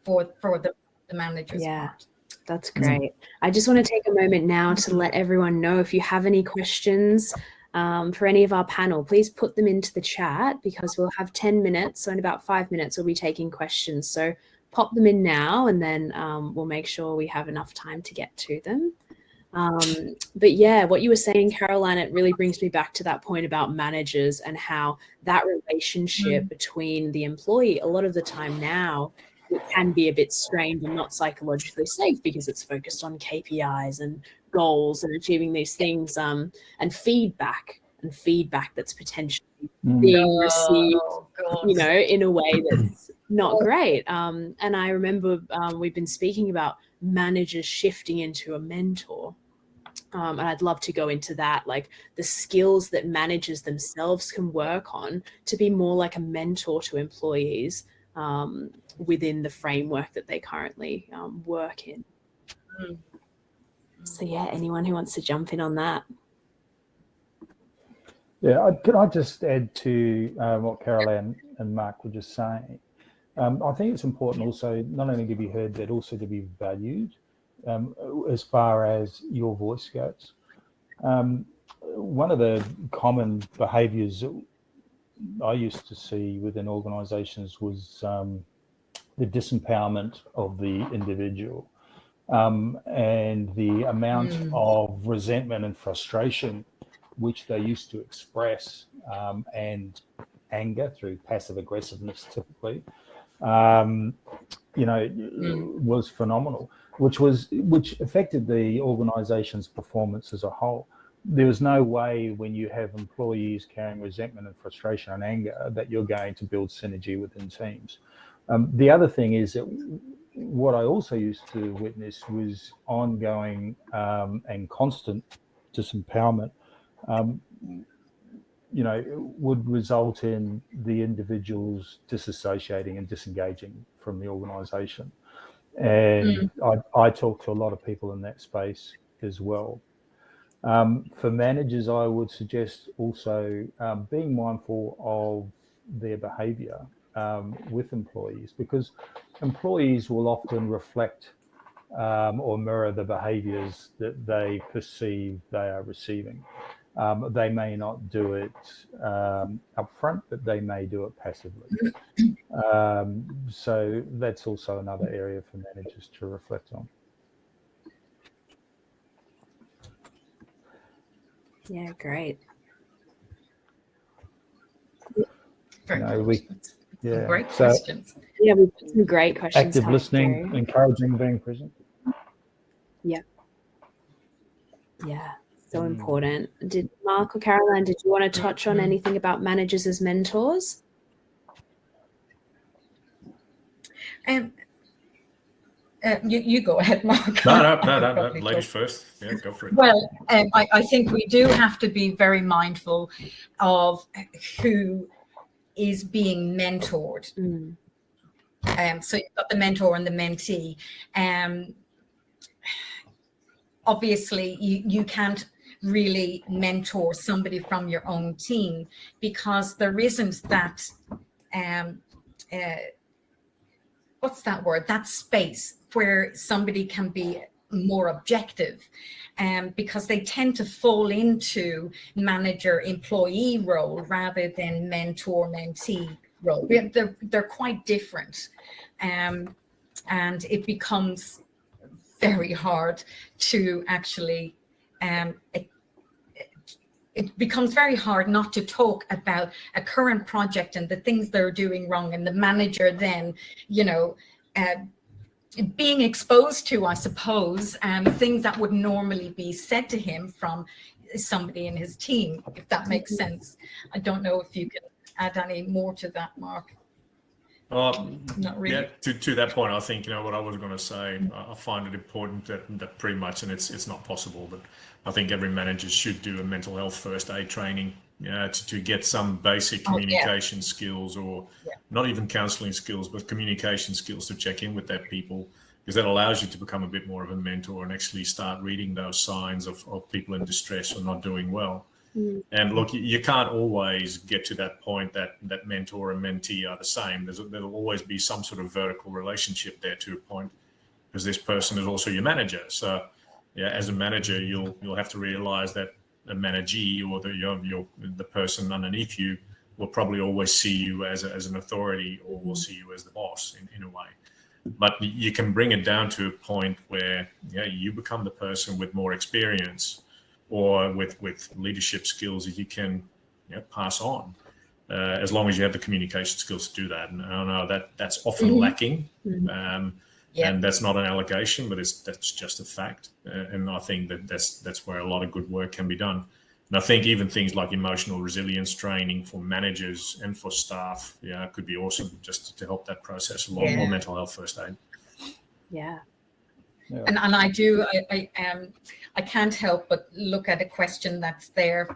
Speaker 2: for the manager's part.
Speaker 1: That's great. I just want to take a moment now to let everyone know, if you have any questions for any of our panel, please put them into the chat, because we'll have 10 minutes. So in about 5 minutes, we'll be taking questions. So pop them in now, and then we'll make sure we have enough time to get to them. But yeah, what you were saying, Caroline, it really brings me back to that point about managers and how that relationship between the employee, a lot of the time now, it can be a bit strained and not psychologically safe, because it's focused on KPIs and goals and achieving these things, and feedback that's potentially being received, in a way that's not great. And I remember we've been speaking about managers shifting into a mentor. And I'd love to go into that, like the skills that managers themselves can work on to be more like a mentor to employees within the framework that they currently work in. So yeah, anyone who wants to jump in on that?
Speaker 4: Yeah, can I just add to what Caroline and Marc were just saying? I think it's important also not only to be heard, but also to be valued as far as your voice goes. One of the common behaviours that I used to see within organisations was the disempowerment of the individual, and the amount of resentment and frustration which they used to express, and anger through passive aggressiveness typically, was phenomenal, which affected the organisation's performance as a whole. There was no way, when you have employees carrying resentment and frustration and anger, that you're going to build synergy within teams. The other thing is that what I also used to witness was ongoing and constant disempowerment, would result in the individuals disassociating and disengaging from the organisation. And I talk to a lot of people in that space as well. For managers, I would suggest also being mindful of their behaviour with employees, because employees will often reflect or mirror the behaviours that they perceive they are receiving. They may not do it upfront, but they may do it passively. So that's also another area for managers to reflect on.
Speaker 1: Yeah, great.
Speaker 2: Great questions.
Speaker 1: Yeah, we've got some great questions.
Speaker 4: Active listening, through. Encouraging being present.
Speaker 1: Yeah, so important. Did Marc or Caroline, did you want to touch on anything about managers as mentors?
Speaker 2: You go ahead, Marc.
Speaker 3: No, ladies first. Yeah, go for it.
Speaker 2: Well, I think we do have to be very mindful of who is being mentored. So you've got the mentor and the mentee. Obviously, you can't really mentor somebody from your own team, because there isn't that what's that word? That space where somebody can be more objective, because they tend to fall into manager-employee role rather than mentor-mentee role. They're quite different, and it becomes very hard to actually, it becomes very hard not to talk about a current project and the things they're doing wrong, and the manager then, being exposed to, I suppose, things that would normally be said to him from somebody in his team, if that makes sense. I don't know if you can add any more to that, Marc. Not really.
Speaker 3: Yeah, to that point, I think, what I was going to say, I find it important that pretty much, and it's not possible, but I think every manager should do a mental health first aid training, to get some basic communication skills, or not even counseling skills, but communication skills to check in with their people, because that allows you to become a bit more of a mentor and actually start reading those signs of people in distress or not doing well. And look, you can't always get to that point that mentor and mentee are the same. There'll always be some sort of vertical relationship there to a point, because this person is also your manager. So, as a manager, you'll have to realize that a managee, or the person underneath you, will probably always see you as an authority, or will see you as the boss in a way. But you can bring it down to a point where you become the person with more experience, or with leadership skills that you can pass on, as long as you have the communication skills to do that. And I don't know, that's often lacking, and that's not an allegation, but that's just a fact. And I think that's where a lot of good work can be done. And I think even things like emotional resilience training for managers and for staff, could be awesome, just to help that process along, or mental health first aid.
Speaker 1: Yeah.
Speaker 2: And I can't help but look at a question that's there,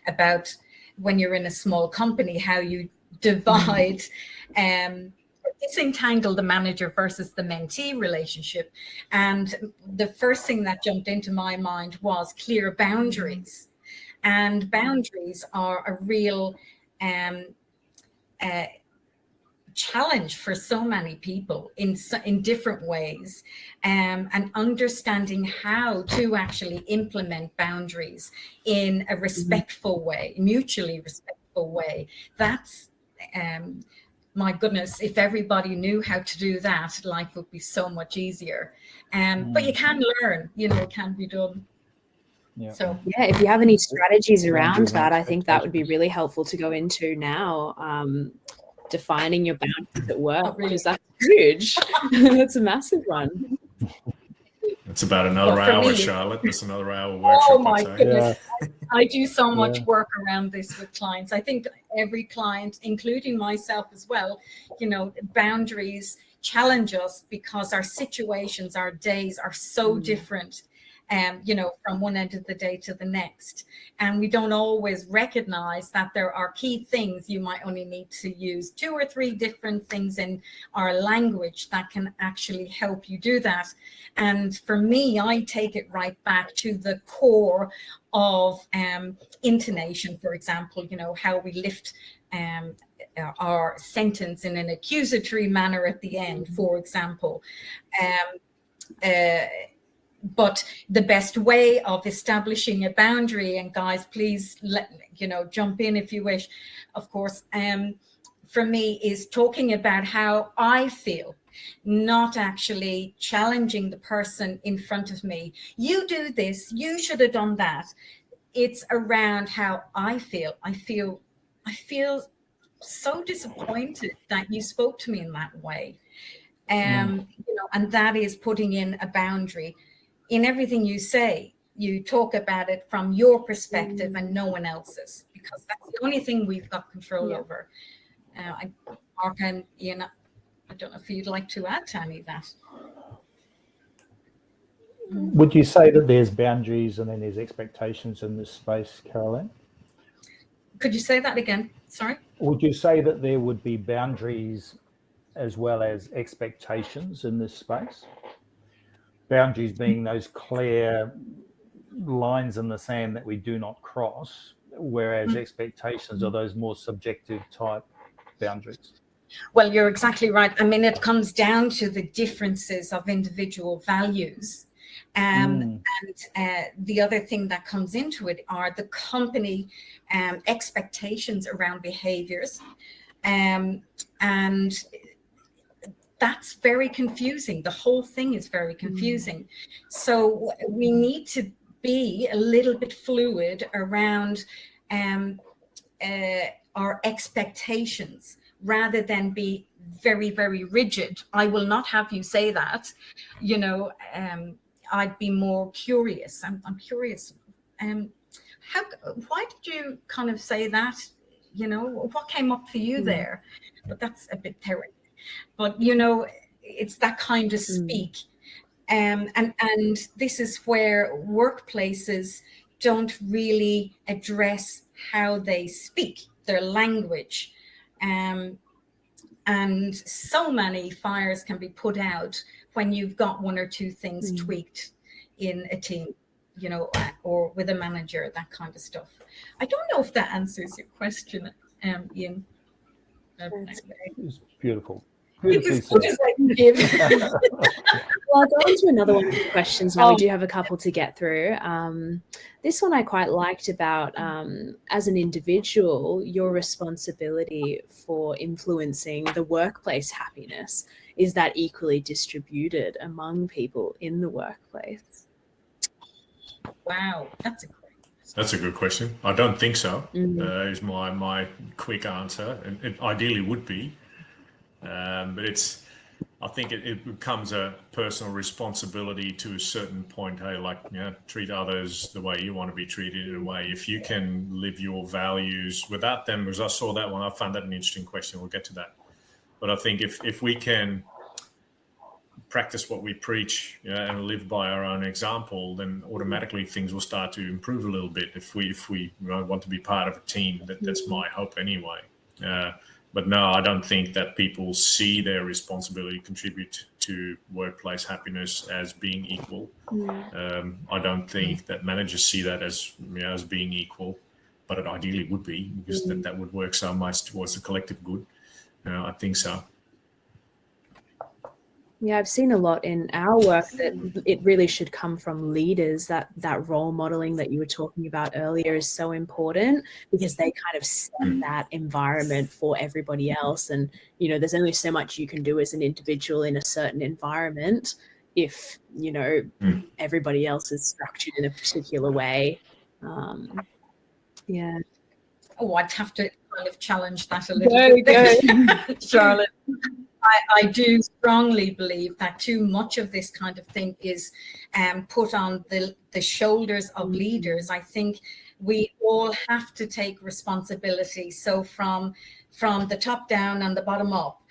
Speaker 2: about when you're in a small company, how you divide, disentangle the manager versus the mentee relationship. And the first thing that jumped into my mind was clear boundaries. And boundaries are a real challenge for so many people in different ways, and understanding how to actually implement boundaries in a respectful way, mutually respectful way. That's my goodness, if everybody knew how to do that, life would be so much easier. But you can learn, it can be done. So
Speaker 1: if you have any strategies around that, I think that would be really helpful to go into now. Defining your boundaries at work, because that's huge. That's a massive one.
Speaker 3: It's about another hour, Charlotte. That's another hour workshop.
Speaker 2: Oh my goodness. I do so much work around this with clients. I think every client, including myself as well, boundaries challenge us, because our situations, our days are so different. From one end of the day to the next. And we don't always recognize that there are key things. You might only need to use 2 or 3 different things in our language that can actually help you do that. And for me, I take it right back to the core of intonation, for example, how we lift our sentence in an accusatory manner at the end, for example. But the best way of establishing a boundary, and guys, please jump in if you wish, of course, for me, is talking about how I feel, not actually challenging the person in front of me. You do this, you should have done that. It's around how I feel. I feel so disappointed that you spoke to me in that way. And that is putting in a boundary. In everything you say, you talk about it from your perspective and no one else's, because that's the only thing we've got control over. Marc and Ian, I don't know if you'd like to add to any of that.
Speaker 4: Would you say that there's boundaries and then there's expectations in this space, Caroline?
Speaker 2: Could you say that again? Sorry?
Speaker 4: Would you say that there would be boundaries as well as expectations in this space? Boundaries being those clear lines in the sand that we do not cross, whereas expectations are those more subjective type boundaries.
Speaker 2: Well, you're exactly right. I mean, it comes down to the differences of individual values. And the other thing that comes into it are the company expectations around behaviors. And that's very confusing. The whole thing is very confusing. So we need to be a little bit fluid around our expectations, rather than be very, very rigid. I will not have you say that, you know. I'd be more curious. I'm curious. Why did you kind of say that? You know, what came up for you there? But that's a bit theoretic. But, you know, it's that kind of speak. And this is where workplaces don't really address how they speak, their language. And so many fires can be put out when you've got one or two things tweaked in a team, you know, or with a manager, that kind of stuff. I don't know if that answers your question, Ian.
Speaker 4: It's beautiful.
Speaker 2: It's as good as I can give.
Speaker 1: Well, I'll go on to another one of the questions now. We do have a couple to get through. This one I quite liked about, as an individual, your responsibility for influencing the workplace happiness. Is that equally distributed among people in the workplace?
Speaker 2: Wow, that's
Speaker 3: a good question. I don't think so. Is my quick answer. And it ideally would be, but I think it becomes a personal responsibility to a certain point. Hey, like, you know, treat others the way you want to be treated in a way. If you can live your values without them, because I saw that one, I found that an interesting question. We'll get to that. But I think if we can practice what we preach, you know, and live by our own example, then automatically things will start to improve a little bit. If we you know, want to be part of a team, that's my hope anyway. But no, I don't think that people see their responsibility to contribute to workplace happiness as being equal. I don't think that managers see that as, you know, as being equal, but it ideally would be, because that would work so much towards the collective good. I think so.
Speaker 1: Yeah, I've seen a lot in our work that it really should come from leaders. That role modeling that you were talking about earlier is so important, because they kind of set that environment for everybody else. And, you know, there's only so much you can do as an individual in a certain environment if, you know, everybody else is structured in a particular way. Yeah.
Speaker 2: Oh, I'd have to kind of challenge that a little bit, Charlotte. I do strongly believe that too much of this kind of thing is put on the shoulders of leaders. I think we all have to take responsibility. So from the top down and the bottom up,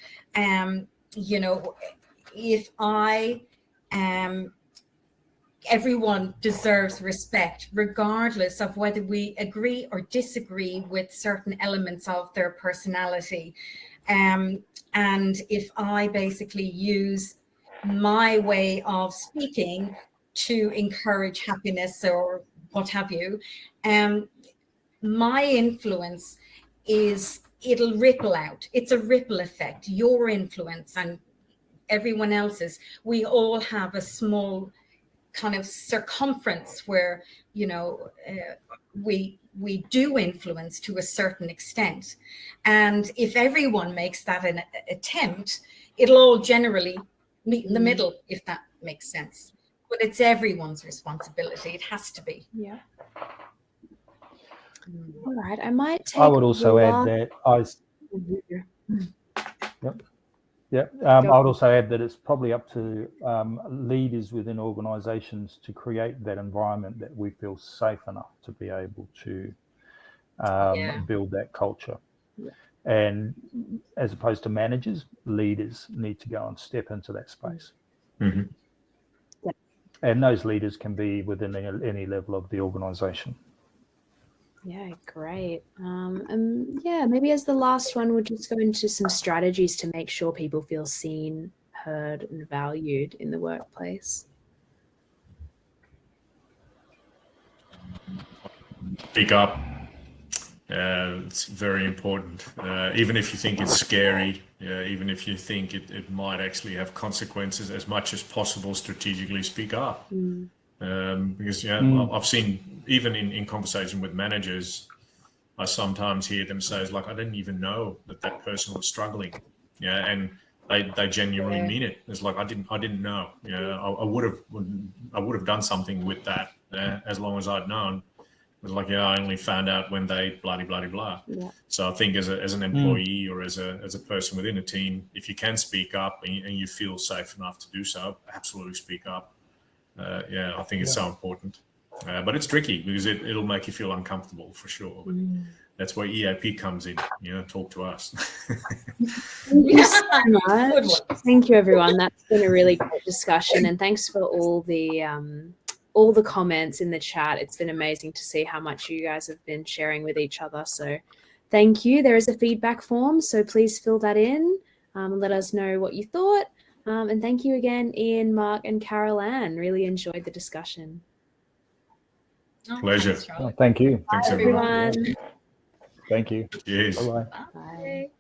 Speaker 2: you know, if everyone deserves respect, regardless of whether we agree or disagree with certain elements of their personality. And if I basically use my way of speaking to encourage happiness or what have you, my influence it'll ripple out. It's a ripple effect. Your influence and everyone else's. We all have a small kind of circumference where, you know, we do influence to a certain extent. And if everyone makes that an attempt, it'll all generally meet in the middle, if that makes sense. But it's everyone's responsibility. It has to be.
Speaker 1: Yeah. All right. I might take.
Speaker 4: I would also add that I would also add that it's probably up to leaders within organisations to create that environment that we feel safe enough to be able to build that culture. And as opposed to managers, leaders need to go and step into that space. And those leaders can be within any level of the organisation.
Speaker 1: Yeah, great. And yeah, maybe as the last one, we'll just go into some strategies to make sure people feel seen, heard, and valued in the workplace.
Speaker 3: Speak up. It's very important. Even if you think it's scary, even if you think it might actually have consequences, as much as possible, strategically speak up. Because I've seen, even in conversation with managers, I sometimes hear them say, like, I didn't even know that person was struggling. And they genuinely mean it. It's like I didn't know. You know, I would have done something with that as long as I'd known. It was like, yeah, I only found out when they bloody blah.
Speaker 1: Yeah.
Speaker 3: So I think as an employee or as a person within a team, if you can speak up and you feel safe enough to do so, absolutely speak up. Yeah, I think it's so important. But it's tricky because it'll make you feel uncomfortable for sure. But that's where EAP comes in. You know, talk to us.
Speaker 1: Thank you so much. Thank you, everyone. That's been a really great discussion, and thanks for all the comments in the chat. It's been amazing to see how much you guys have been sharing with each other. So thank you. There is a feedback form, so please fill that in and let us know what you thought. And thank you again, Ian, Marc, and Carol Ann. Really enjoyed the discussion.
Speaker 3: Pleasure.
Speaker 4: Thank you.
Speaker 3: Thanks,
Speaker 1: Bye,
Speaker 3: everyone.
Speaker 1: everyone.
Speaker 4: Thank you.
Speaker 3: Cheers.
Speaker 4: Bye-bye.
Speaker 1: Bye.